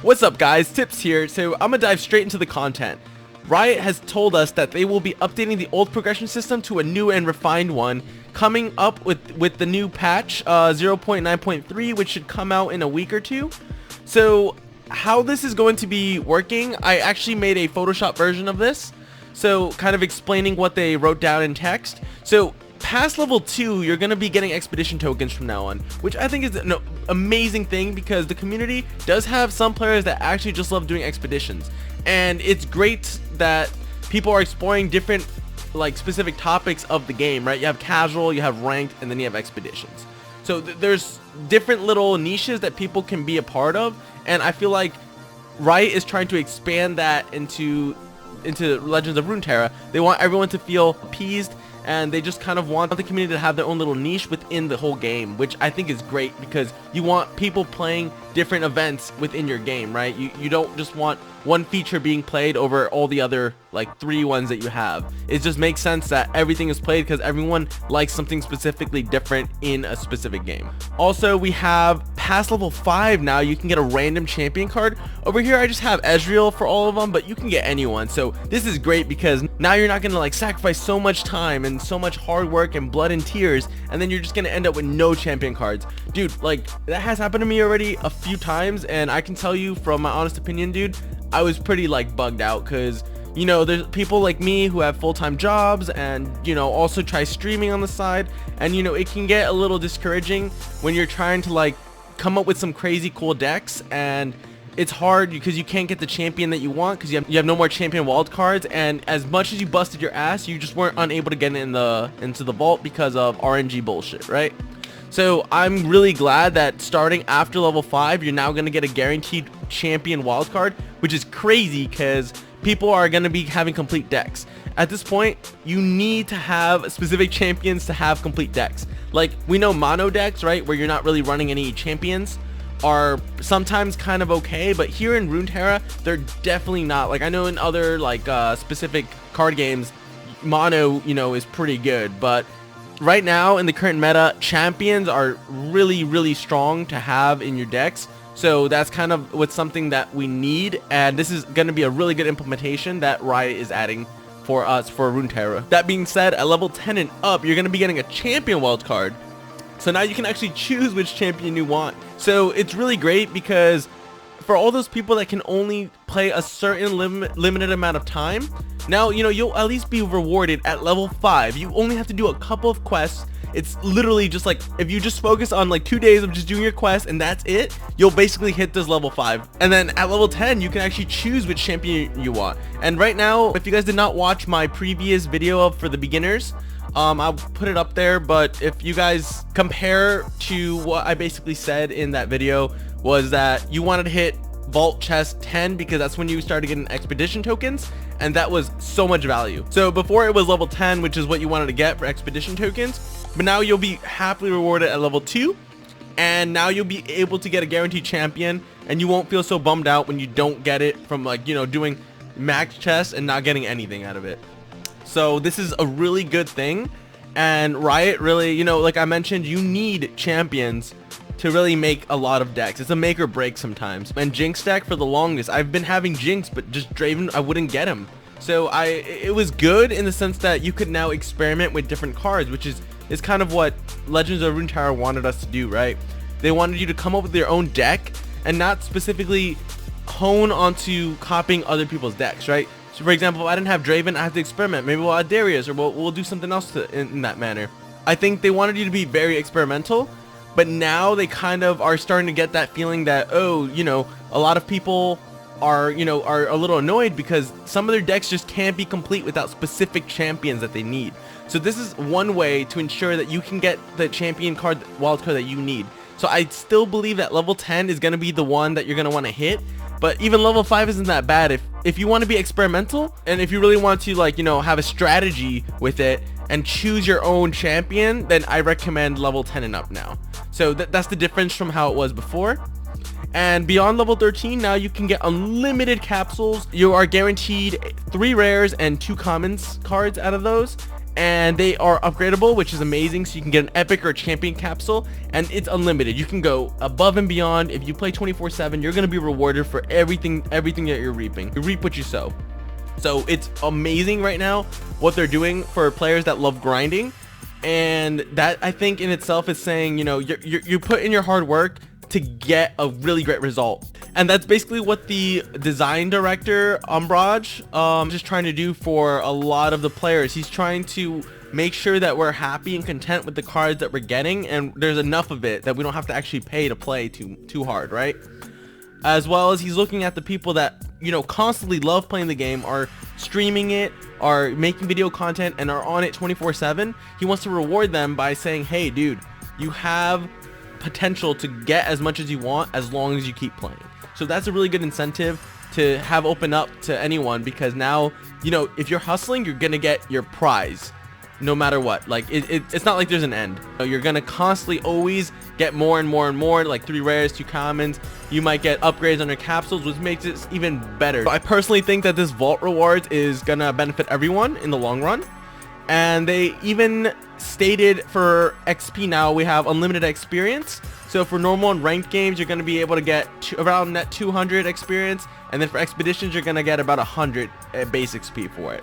What's up guys, Tips here. So I'm gonna dive straight into the content. Riot has told us that they will be updating the old progression system to a new and refined one, coming up with the new patch 0.9.3, which should come out in a week or two. So how this is going to be working, I actually made a Photoshop version of this, so kind of explaining what they wrote down in text. So past level 2, you're going to be getting expedition tokens from now on, which I think is an amazing thing because the community does have some players that actually just love doing expeditions, and it's great that people are exploring different like specific topics of the game, right? You have casual, you have ranked, and then you have expeditions. So there's different little niches that people can be a part of, and I feel like Riot is trying to expand that into Legends of Runeterra. They want everyone to feel appeased, and they just kind of want the community to have their own little niche within the whole game, which I think is great because you want people playing different events within your game, right? You don't just want one feature being played over all the other like 3 ones that you have. It just makes sense that everything is played because everyone likes something specifically different in a specific game. Also, we have past level 5 now, you can get a random champion card. Over here I just have Ezreal for all of them, but you can get anyone. So this is great because now you're not gonna like sacrifice so much time and so much hard work and blood and tears, and then you're just gonna end up with no champion cards. Dude, like that has happened to me already a few times, and I can tell you from my honest opinion, dude, I was pretty like bugged out because, you know, there's people like me who have full-time jobs and, you know, also try streaming on the side, and you know, it can get a little discouraging when you're trying to like come up with some crazy cool decks, and it's hard because you can't get the champion that you want because you have no more champion wild cards, and as much as you busted your ass, you just weren't unable to get into the vault because of RNG bullshit, right? So I'm really glad that starting after level 5, you're now going to get a guaranteed champion wildcard, which is crazy because people are going to be having complete decks. At this point, you need to have specific champions to have complete decks. Like, we know mono decks, right, where you're not really running any champions, are sometimes kind of okay, but here in Runeterra, they're definitely not. Like, I know in other like specific card games, mono, you know, is pretty good, but right now in the current meta, champions are really strong to have in your decks. So that's kind of what's something that we need, and this is going to be a really good implementation that Riot is adding for us for Runeterra. That being said, at level 10 and up, you're going to be getting a champion wildcard. So now you can actually choose which champion you want. So it's really great because for all those people that can only play a certain limited amount of time, now, you know, you'll at least be rewarded at level 5. You only have to do a couple of quests. It's literally just like, if you just focus on like 2 days of just doing your quest and that's it, you'll basically hit this level 5. And then at level 10, you can actually choose which champion you want. And right now, if you guys did not watch my previous video for the beginners, I'll put it up there, but if you guys compare to what I basically said in that video, was that you wanted to hit vault chest 10 because that's when you started getting expedition tokens, and that was so much value. So before it was level 10, which is what you wanted to get for expedition tokens, but now you'll be happily rewarded at level 2, and now you'll be able to get a guaranteed champion, and you won't feel so bummed out when you don't get it from, like, you know, doing max chests and not getting anything out of it. So this is a really good thing, and Riot really, you know, like I mentioned, you need champions to really make a lot of decks. It's a make or break sometimes. And Jinx deck for the longest, I've been having Jinx, but just Draven, I wouldn't get him. So it was good in the sense that you could now experiment with different cards, which is kind of what Legends of Runeterra wanted us to do, right? They wanted you to come up with your own deck and not specifically hone onto copying other people's decks, right? So for example, if I didn't have Draven, I have to experiment. Maybe we'll add Darius, or we'll do something else in that manner. I think they wanted you to be very experimental, but now they kind of are starting to get that feeling that, oh, you know, a lot of people are, you know, are a little annoyed because some of their decks just can't be complete without specific champions that they need. So this is one way to ensure that you can get the champion card, wild card that you need. So I still believe that level 10 is going to be the one that you're going to want to hit, but even level 5 isn't that bad. If you want to be experimental, and if you really want to, like, you know, have a strategy with it and choose your own champion, then I recommend level 10 and up now. So that's the difference from how it was before. And beyond level 13, now you can get unlimited capsules. You are guaranteed 3 rares and 2 commons cards out of those. and they are upgradable, which is amazing. So you can get an epic or a champion capsule, and it's unlimited. You can go above and beyond. If you play 24/7, you're going to be rewarded for everything that you're reaping. You reap what you sow. So it's amazing right now what they're doing for players that love grinding, and that, I think, in itself is saying, you know, you put in your hard work to get a really great result. And that's basically what the design director Umbrage just trying to do for a lot of the players. He's trying to make sure that we're happy and content with the cards that we're getting, and there's enough of it that we don't have to actually pay to play too hard, right? As well as he's looking at the people that, you know, constantly love playing the game, are streaming it, are making video content, and are on it 24/7. He wants to reward them by saying, hey dude, you have potential to get as much as you want as long as you keep playing. So that's a really good incentive to have open up to anyone, because now, you know, if you're hustling, you're gonna get your prize no matter what. Like it's not like there's an end. You're gonna constantly always get more and more and more, like 3 rares, 2 commons. You might get upgrades on your capsules, which makes it even better. So I personally think that this vault rewards is gonna benefit everyone in the long run. And they even stated for XP now we have unlimited experience. So for normal and ranked games, you're going to be able to get around net 200 experience, and then for expeditions you're going to get about 100 base XP for it.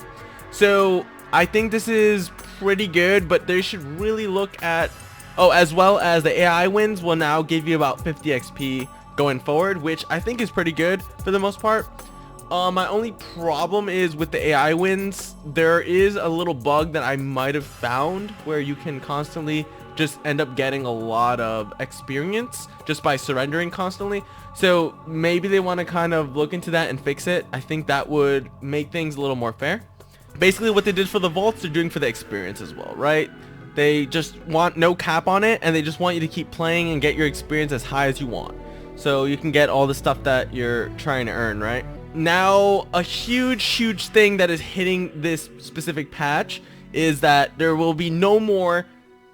So I think this is pretty good, but they should really look at, as well as the AI wins will now give you about 50 XP going forward, which I think is pretty good for the most part. My only problem is with the AI wins, there is a little bug that I might have found where you can constantly just end up getting a lot of experience just by surrendering constantly. So maybe they want to kind of look into that and fix it. I think that would make things a little more fair. Basically what they did for the vaults, they're doing for the experience as well, right? They just want no cap on it, and they just want you to keep playing and get your experience as high as you want, so you can get all the stuff that you're trying to earn, right? Now, a huge thing that is hitting this specific patch is that there will be no more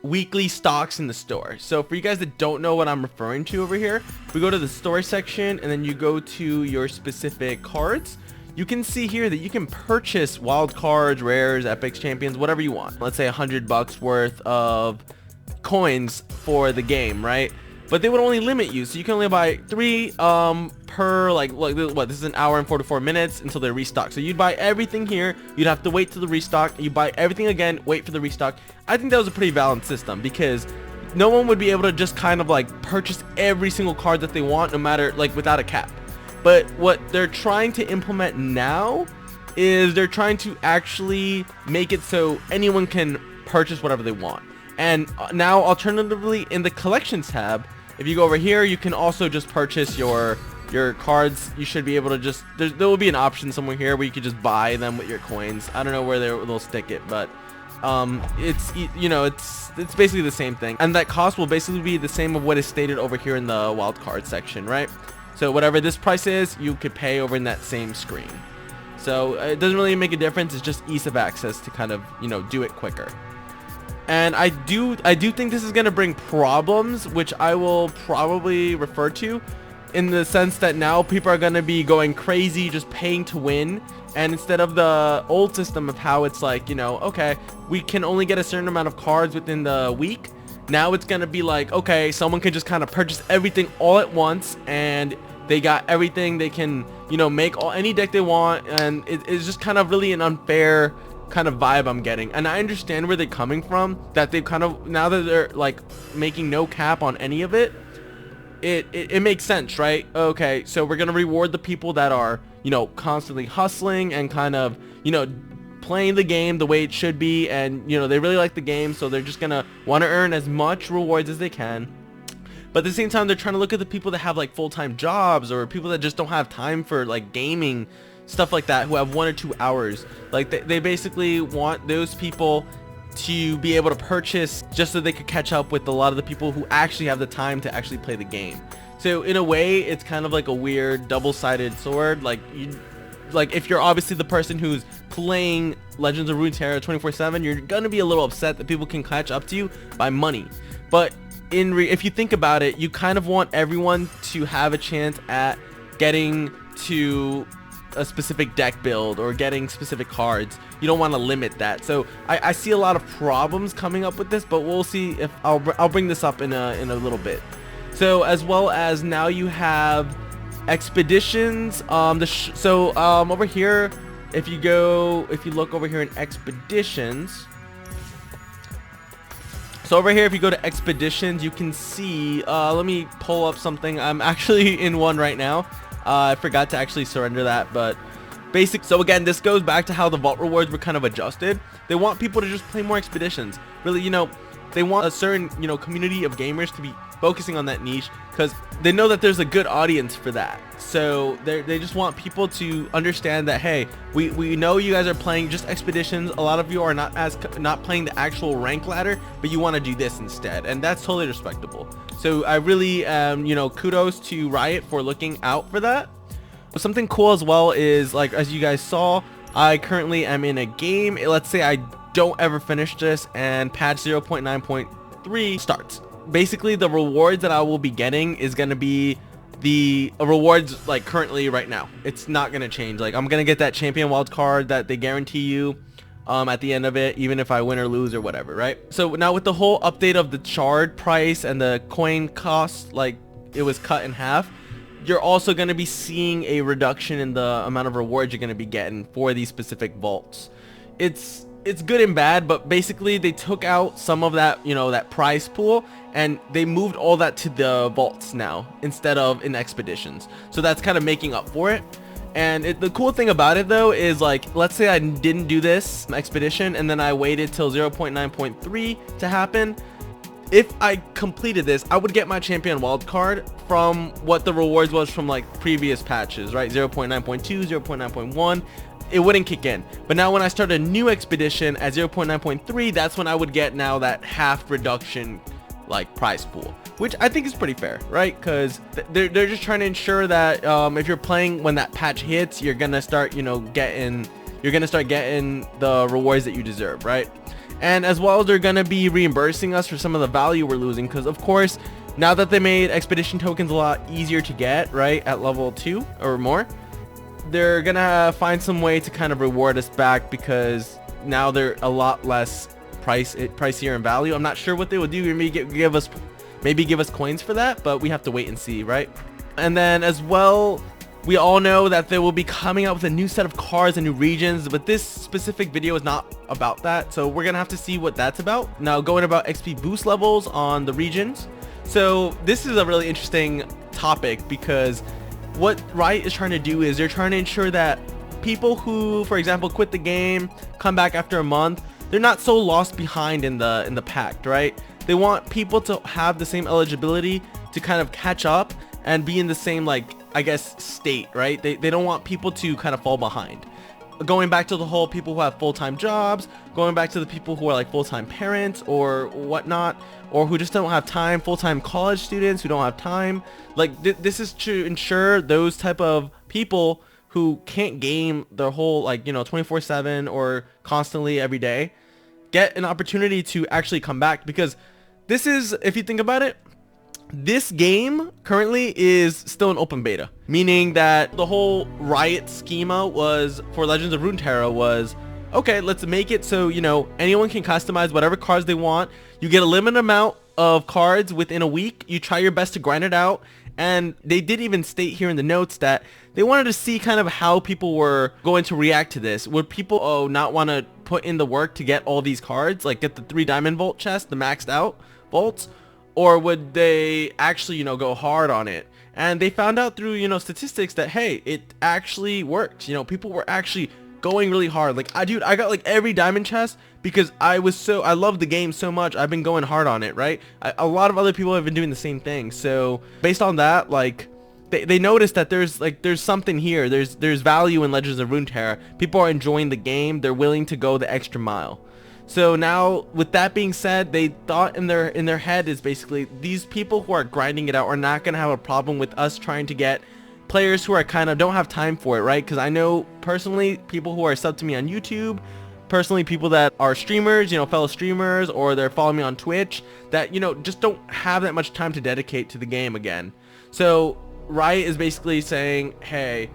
weekly stocks in the store. So for you guys that don't know what I'm referring to over here, we go to the store section and then you go to your specific cards. You can see here that you can purchase wild cards, rares, epics, champions, whatever you want. Let's say $100 worth of coins for the game, right? But they would only limit you, so you can only buy 3 per, like what, this is an hour and 44 minutes until they restock. So you'd buy everything here, you'd have to wait till the restock, you buy everything again, wait for the restock. I think that was a pretty balanced system, because no one would be able to just kind of like purchase every single card that they want, no matter, like, without a cap. But what they're trying to implement now is they're trying to actually make it so anyone can purchase whatever they want. And now, alternatively, in the collections tab, if you go over here, you can also just purchase your cards. You should be able to just, there will be an option somewhere here where you could just buy them with your coins. I don't know where they'll stick it, but it's, you know, it's basically the same thing, and that cost will basically be the same of what is stated over here in the wild card section, right? So whatever this price is, you could pay over in that same screen. So it doesn't really make a difference. It's just ease of access to kind of, you know, do it quicker. And I do think this is going to bring problems, which I will probably refer to, in the sense that now people are going to be going crazy just paying to win. And instead of the old system of how it's like, you know, okay, we can only get a certain amount of cards within the week. Now it's going to be like, okay, someone can just kind of purchase everything all at once, and they got everything. They can, you know, make any deck they want. And it's just kind of really an unfair kind of vibe I'm getting. And I understand where they're coming from, that they've kind of, now that they're like making no cap on any of it, it makes sense, right? Okay, so we're gonna reward the people that are, you know, constantly hustling and kind of, you know, playing the game the way it should be, and, you know, they really like the game, so they're just gonna want to earn as much rewards as they can. But at the same time, they're trying to look at the people that have like full-time jobs, or people that just don't have time for like gaming, stuff like that, who have 1 or 2 hours. Like they basically want those people to be able to purchase just so they could catch up with a lot of the people who actually have the time to actually play the game. So in a way, it's kind of like a weird double-sided sword. Like if you're obviously the person who's playing Legends of Runeterra 24/7, you're gonna be a little upset that people can catch up to you by money. But if you think about it, you kind of want everyone to have a chance at getting to a specific deck build or getting specific cards. You don't want to limit that. So I see a lot of problems coming up with this, but we'll see if I'll bring this up in a little bit. So as well as now you have expeditions. Over here, if you look over here in expeditions. So over here, if you go to expeditions, you can see, let me pull up something. I'm actually in one right now. I forgot to actually surrender that, but so again, this goes back to how the vault rewards were kind of adjusted. They want people to just play more expeditions. Really, they want a certain, community of gamers to be focusing on that niche because they know that there's a good audience for that. So they just want people to understand that, hey, we know you guys are playing just expeditions. A lot of you are not playing the actual rank ladder, but you want to do this instead, and that's totally respectable. So I really kudos to Riot for looking out for that. Something cool as well is, like, as you guys saw, I currently am in a game. Let's say I don't ever finish this and patch 0.9.3 starts. Basically, the rewards that I will be getting is going to be the rewards like currently right now. It's not going to change. Like, I'm going to get that champion wild card that they guarantee you at the end of it, even if I win or lose or whatever, right? So now with the whole update of the shard price and the coin cost, like, it was cut in half, you're also going to be seeing a reduction in the amount of rewards you're going to be getting for these specific vaults. It's good and bad, but basically they took out some of that, that prize pool, and they moved all that to the vaults now instead of in expeditions. So that's kind of making up for it. And the cool thing about it though is, like, let's say I didn't do this expedition and then I waited till 0.9.3 to happen. If I completed this, I would get my champion wildcard from what the rewards was from like previous patches, right? 0.9.2, 0.9.1. It wouldn't kick in. But now when I start a new expedition at 0.9.3, that's when I would get now that half reduction like prize pool, which I think is pretty fair, right? Because they're just trying to ensure that if you're playing when that patch hits, you're gonna start getting the rewards that you deserve, right? And as well, they're gonna be reimbursing us for some of the value we're losing, because of course now that they made expedition tokens a lot easier to get, right, at level 2 or more, they're gonna find some way to kind of reward us back, because now they're a lot less pricier in value. I'm not sure what they would do. Maybe give us coins for that, but we have to wait and see, right? And then as well, we all know that they will be coming out with a new set of cards and new regions, but this specific video is not about that, so we're gonna have to see what that's about. Now, going about XP boost levels on the regions. So this is a really interesting topic, because what Riot is trying to do is they're trying to ensure that people who, for example, quit the game, come back after a month, they're not so lost behind in the pact, right? They want people to have the same eligibility to kind of catch up and be in the same, like, I guess, state, right? They don't want people to kind of fall behind. Going back to the whole people who have full-time jobs, going back to the people who are like full-time parents or whatnot, or who just don't have time, full-time college students who don't have time. Like, this is to ensure those type of people who can't game their whole, like, 24/7 or constantly every day, get an opportunity to actually come back. Because this is, if you think about it, this game currently is still an open beta, meaning that the whole Riot schema was for Legends of Runeterra was, okay, let's make it so anyone can customize whatever cards they want. You get a limited amount of cards within a week. You try your best to grind it out. And they did even state here in the notes that they wanted to see kind of how people were going to react to this. Would people not want to put in the work to get all these cards, like get the 3 diamond vault chest, the maxed out vaults, or would they actually go hard on it? And they found out through statistics that, hey, it actually worked. People were actually going really hard. Like, I got like every diamond chest because I love the game so much. I've been going hard on it, right? A lot of other people have been doing the same thing. So based on that, like, they noticed that there's something here. There's value in Legends of Runeterra. People are enjoying the game. They're willing to go the extra mile. So now, with that being said, they thought in their head is basically these people who are grinding it out are not gonna have a problem with us trying to get players who are kind of don't have time for it, right? Because I know personally people who are subbed to me on YouTube, personally people that are streamers, fellow streamers, or they're following me on Twitch, that just don't have that much time to dedicate to the game again. So Riot is basically saying, hey,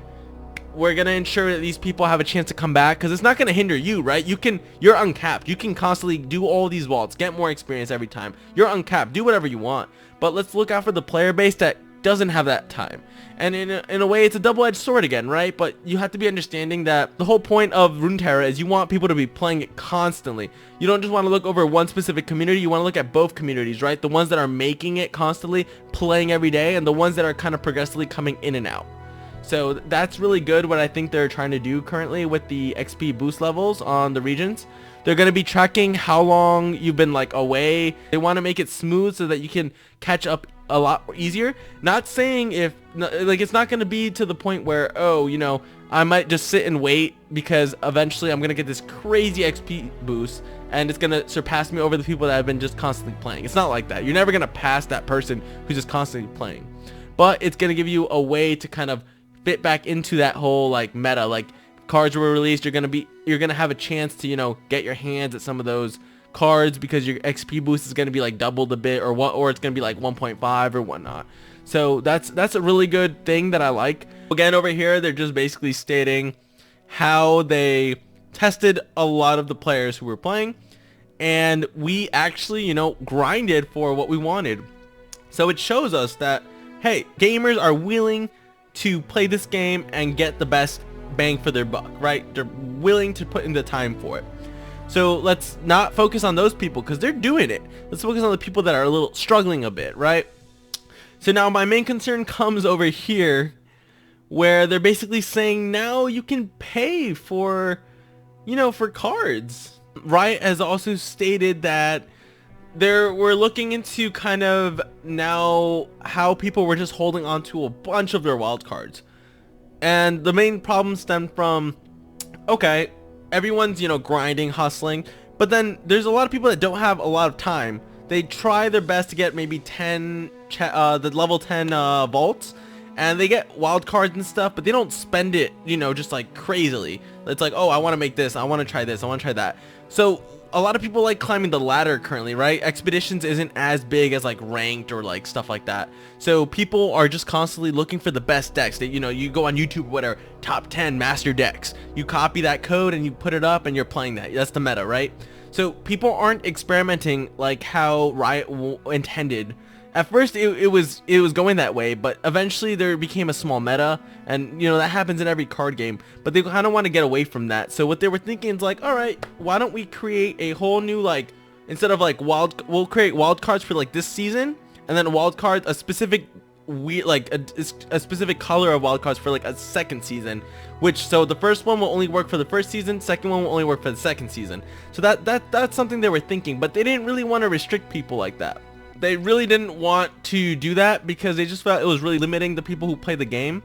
we're gonna ensure that these people have a chance to come back, because it's not gonna hinder you, right? You're uncapped. You can constantly do all these vaults, get more experience every time. You're uncapped. Do whatever you want. But let's look out for the player base that doesn't have that time. And in a way, it's a double-edged sword again, right? But you have to be understanding that the whole point of Runeterra is you want people to be playing it constantly. You don't just want to look over one specific community. You want to look at both communities, right? The ones that are making it constantly, playing every day, and the ones that are kind of progressively coming in and out. So that's really good what I think they're trying to do currently with the XP boost levels on the regions. They're going to be tracking how long you've been like away. They want to make it smooth so that you can catch up a lot easier. Not saying if like it's not going to be to the point where, oh, you know, I might just sit and wait because eventually I'm going to get this crazy XP boost and it's going to surpass me over the people that have been just constantly playing. It's not like that. You're never going to pass that person who's just constantly playing. But it's going to give you a way to kind of fit back into that whole like meta. Like cards were released, you're gonna have a chance to, you know, get your hands at some of those cards because your XP boost is gonna be like doubled a bit, or it's gonna be like 1.5 or whatnot. So that's a really good thing that I like. Again, over here they're just basically stating how they tested a lot of the players who were playing, and we actually, you know, grinded for what we wanted. So it shows us that, hey, gamers are willing to play this game and get the best bang for their buck, right? They're willing to put in the time for it. So let's not focus on those people because they're doing it. Let's focus on the people that are a little struggling a bit, right? So now my main concern comes over here where they're basically saying now you can pay for, you know, for cards. Riot has also stated that we're looking into kind of now how people were just holding on to a bunch of their wild cards. And the main problem stemmed from, okay, everyone's, you know, grinding, hustling, but then there's a lot of people that don't have a lot of time. They try their best to get maybe 10, the level 10 vaults, and they get wild cards and stuff, but they don't spend it, you know, just like crazily. It's like, oh, I want to make this, I want to try this, I want to try that. So a lot of people like climbing the ladder currently, right? Expeditions isn't as big as like ranked or like stuff like that. So people are just constantly looking for the best decks. That, you know, you go on YouTube, whatever, top 10 master decks. You copy that code and you put it up and you're playing that. That's the meta, right? So people aren't experimenting like how Riot intended. At first it was going that way, but eventually there became a small meta, and you know that happens in every card game, but they kind of want to get away from that. So what they were thinking is like, all right, why don't we create a whole new, like, instead of like we'll create wild cards for like this season, and then wild cards, a specific a specific color of wild cards for like a second season, which, so the first one will only work for the first season, second one will only work for the second season. So that's something they were thinking, but they didn't really want to restrict people like that. They really didn't want to do that because they just felt it was really limiting the people who play the game.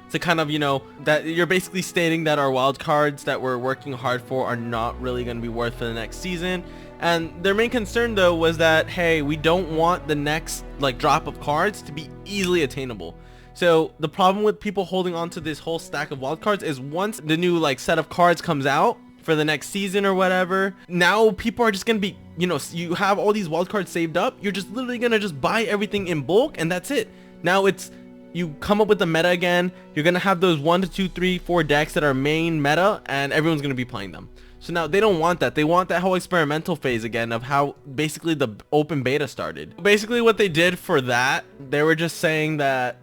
To kind of, you know, that you're basically stating that our wild cards that we're working hard for are not really going to be worth for the next season. And their main concern though was that, hey, we don't want the next like drop of cards to be easily attainable. So the problem with people holding on to this whole stack of wild cards is once the new like set of cards comes out for the next season or whatever, now people are just gonna be, you know, you have all these wild cards saved up, you're just literally gonna just buy everything in bulk and that's it. Now it's, you come up with the meta again, you're gonna have those 1 to 2 3 4 decks that are main meta and everyone's gonna be playing them. So now they don't want that. They want that whole experimental phase again of how basically the open beta started. Basically what they did for that, they were just saying that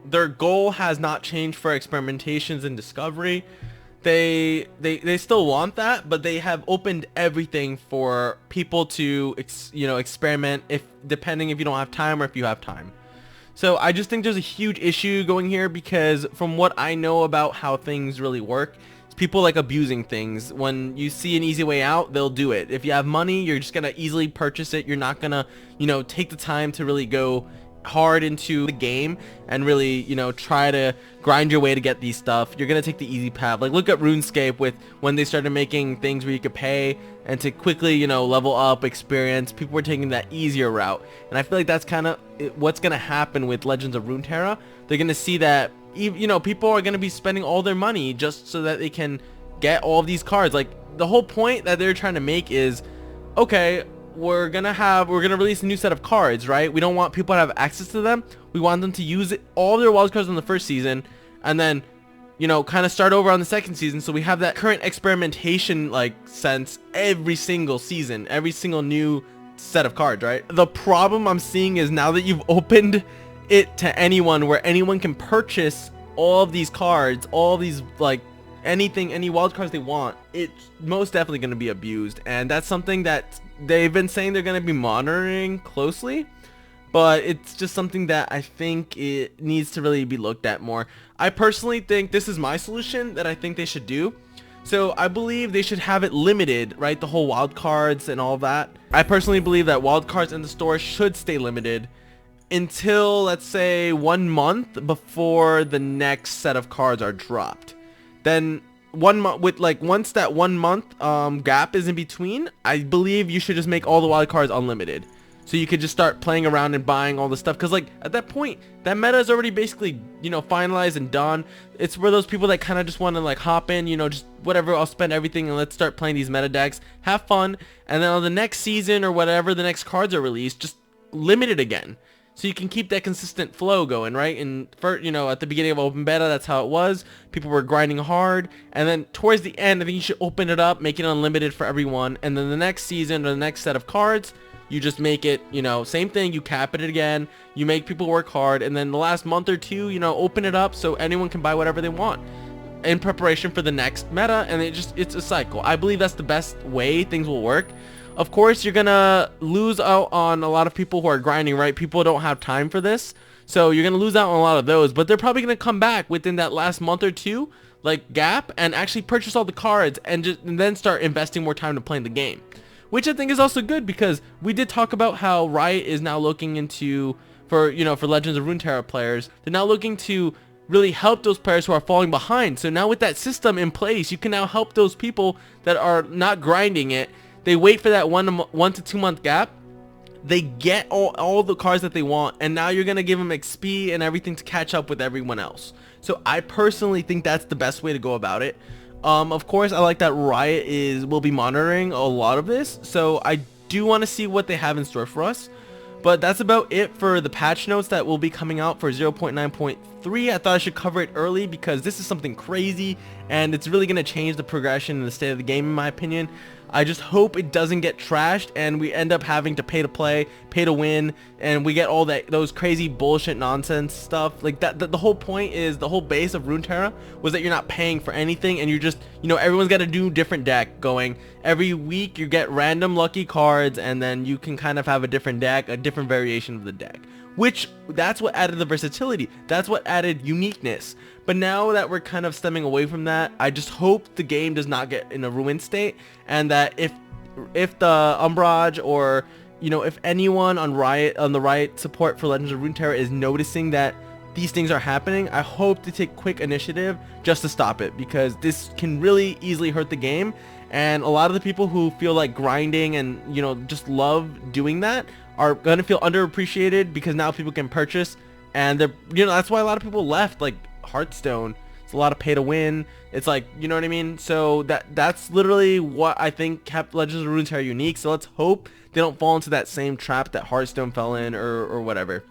their goal has not changed for experimentations and discovery. They still want that, but they have opened everything for people to experiment, if depending if you don't have time or if you have time. So I just think there's a huge issue going here because from what I know about how things really work, it's people like abusing things. When you see an easy way out, they'll do it. If you have money, you're just gonna easily purchase it. You're not gonna, you know, take the time to really go hard into the game and really, you know, try to grind your way to get these stuff. You're gonna take the easy path. Like look at RuneScape with when they started making things where you could pay and to quickly, you know, level up experience. People were taking that easier route, and I feel like that's kind of what's gonna happen with Legends of Runeterra. They're gonna see that, you know, people are gonna be spending all their money just so that they can get all of these cards. Like the whole point that they're trying to make is, okay, we're gonna release a new set of cards, right? We don't want people to have access to them. We want them to use all their wild cards in the first season, and then you know, kind of start over on the second season, so we have that current experimentation like sense every single season, every single new set of cards, right? The problem I'm seeing is now that you've opened it to anyone, where anyone can purchase all of these cards, all these like anything, any wild cards they want, it's most definitely going to be abused, and that's something that they've been saying they're going to be monitoring closely, but it's just something that I think it needs to really be looked at more. I personally think this is my solution that I think they should do. So I believe they should have it limited, right? The whole wild cards and all that. I personally believe that wild cards in the store should stay limited until, let's say, 1 month before the next set of cards are dropped. Then 1 month, with like once that 1 month gap is in between, I believe you should just make all the wild cards unlimited, so you could just start playing around and buying all the stuff, because like at that point that meta is already basically, you know, finalized and done. It's for those people that kind of just want to like hop in, you know, just whatever, I'll spend everything and let's start playing these meta decks, have fun, and then on the next season or whatever the next cards are released, just limit it again, so you can keep that consistent flow going, right? And for, you know, at the beginning of open beta, that's how it was. People were grinding hard, and then towards the end, I think you should open it up, make it unlimited for everyone, and then the next season or the next set of cards, you just make it, you know, same thing, you cap it again, you make people work hard, and then the last month or two, you know, open it up so anyone can buy whatever they want in preparation for the next meta, and it's a cycle. I believe that's the best way things will work. Of course, you're gonna lose out on a lot of people who are grinding, right? People don't have time for this, so you're gonna lose out on a lot of those, but they're probably gonna come back within that last month or two, like gap, and actually purchase all the cards and then start investing more time to playing the game, which I think is also good, because we did talk about how Riot is now looking into, for Legends of Runeterra players, they're now looking to really help those players who are falling behind. So now with that system in place, you can now help those people that are not grinding it. They wait for that 1 to 2 month gap, they get all the cards that they want, and now you're gonna give them XP and everything to catch up with everyone else. So I personally think that's the best way to go about it. Of course, I like that Riot will be monitoring a lot of this, so I do want to see what they have in store for us. But that's about it for the patch notes that will be coming out for 0.9.3. I thought I should cover it early because this is something crazy, and it's really going to change the progression and the state of the game, in my opinion. I just hope it doesn't get trashed and we end up having to pay to play, pay to win, and we get all those crazy bullshit nonsense stuff. Like that, the whole point is, the whole base of Runeterra was that you're not paying for anything, and you're just, you know, everyone's got a new different deck going. Every week you get random lucky cards, and then you can kind of have a different deck, a different variation of the deck. That's what added the versatility. That's what added uniqueness. But now that we're kind of stemming away from that, I just hope the game does not get in a ruined state, and that if the Umbrage, or, you know, if anyone on the Riot support for Legends of Runeterra is noticing that these things are happening, I hope to take quick initiative just to stop it, because this can really easily hurt the game. And a lot of the people who feel like grinding and, you know, just love doing that are going to feel underappreciated, because now people can purchase, and they're, you know, that's why a lot of people left, like Hearthstone. It's a lot of pay to win. It's like, you know what I mean? So that's literally what I think kept Legends of Runeterra unique. So let's hope they don't fall into that same trap that Hearthstone fell in, or whatever.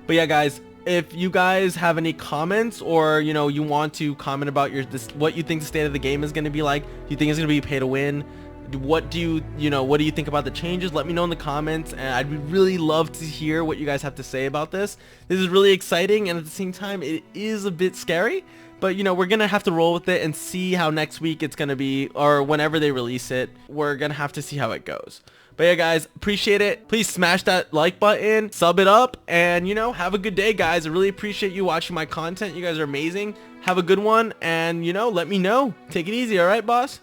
But yeah, guys, if you guys have any comments, or, you know, you want to comment about what you think the state of the game is going to be like, do you think it's going to be pay to win? What do you think about the changes? Let me know in the comments, and I'd really love to hear what you guys have to say about this. This is really exciting, and at the same time it is a bit scary, but, you know, we're gonna have to roll with it and see how next week it's gonna be, or whenever they release it. We're gonna have to see how it goes. But yeah, guys, appreciate it. Please smash that like button, sub it up, and, you know, have a good day, guys. I really appreciate you watching my content. You guys are amazing. Have a good one, and, you know, let me know. Take it easy, all right, boss?